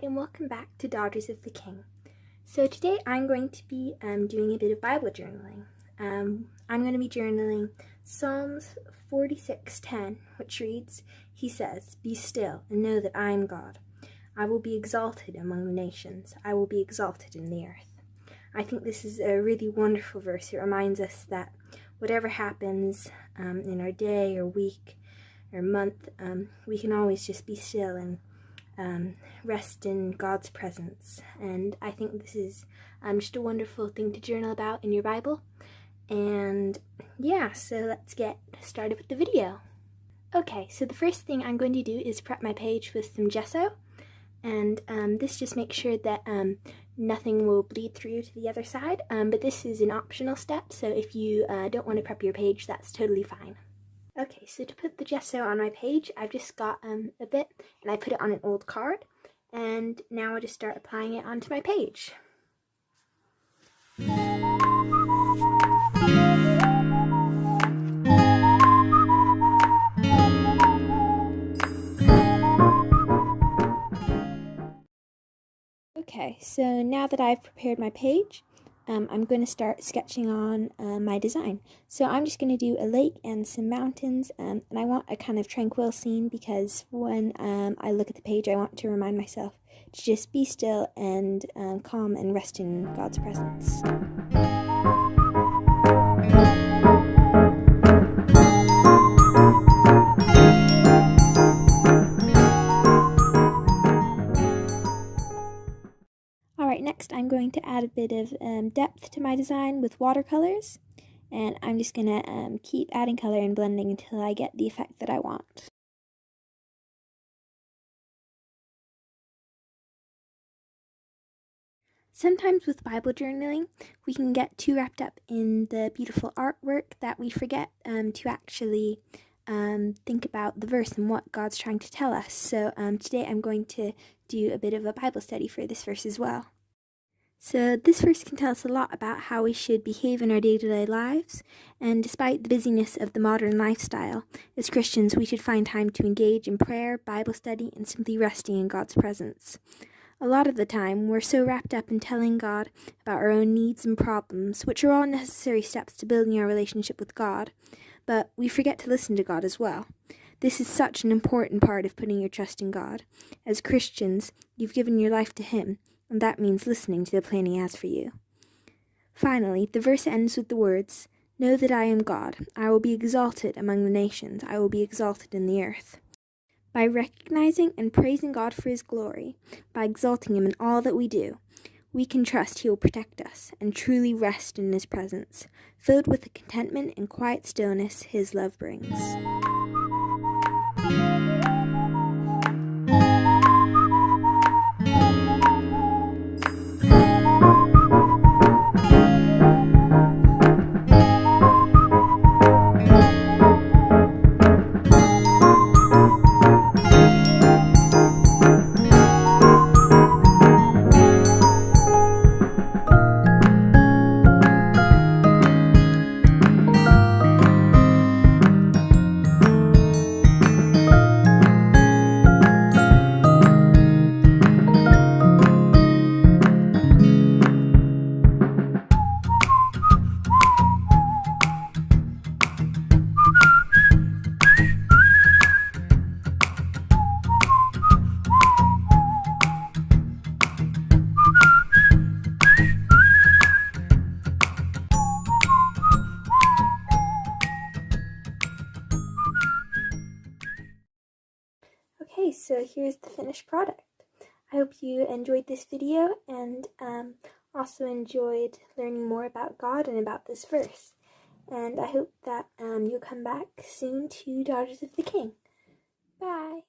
and welcome back to Daughters of the King. So today I'm going to be doing a bit of Bible journaling. I'm going to be journaling Psalms 46:10, which reads, "He says, 'Be still and know that I am God. I will be exalted among the nations. I will be exalted in the earth.'" I think this is a really wonderful verse. It reminds us that whatever happens in our day or week or month, we can always just be still and rest in God's presence. And I think this is just a wonderful thing to journal about in your Bible. And yeah, so let's get started with the video. Okay, so the first thing I'm going to do is prep my page with some gesso. And this just makes sure that nothing will bleed through to the other side. But this is an optional step, so if you don't want to prep your page, that's totally fine. Okay, so to put the gesso on my page, I've just got a bit, and I put it on an old card, and now I'll just start applying it onto my page. Okay, so now that I've prepared my page, I'm going to start sketching on my design. So I'm just going to do a lake and some mountains, and I want a kind of tranquil scene because when I look at the page, I want to remind myself to just be still and calm and rest in God's presence. Alright, next I'm going to add a bit of depth to my design with watercolors, and I'm just going to keep adding color and blending until I get the effect that I want. Sometimes with Bible journaling, we can get too wrapped up in the beautiful artwork that we forget to actually think about the verse and what God's trying to tell us. So today I'm going to do a bit of a Bible study for this verse as well. So this verse can tell us a lot about how we should behave in our day-to-day lives, and despite the busyness of the modern lifestyle, as Christians we should find time to engage in prayer, Bible study, and simply resting in God's presence. A lot of the time, we're so wrapped up in telling God about our own needs and problems, which are all necessary steps to building our relationship with God, but we forget to listen to God as well. This is such an important part of putting your trust in God. As Christians, you've given your life to Him, and that means listening to the plan He has for you. Finally, the verse ends with the words, "Know that I am God. I will be exalted among the nations. I will be exalted in the earth." By recognizing and praising God for His glory, by exalting Him in all that we do, we can trust He will protect us and truly rest in His presence, filled with the contentment and quiet stillness His love brings. Okay, so here's the finished product. I hope you enjoyed this video and also enjoyed learning more about God and about this verse. And I hope that you'll come back soon to Daughters of the King. Bye!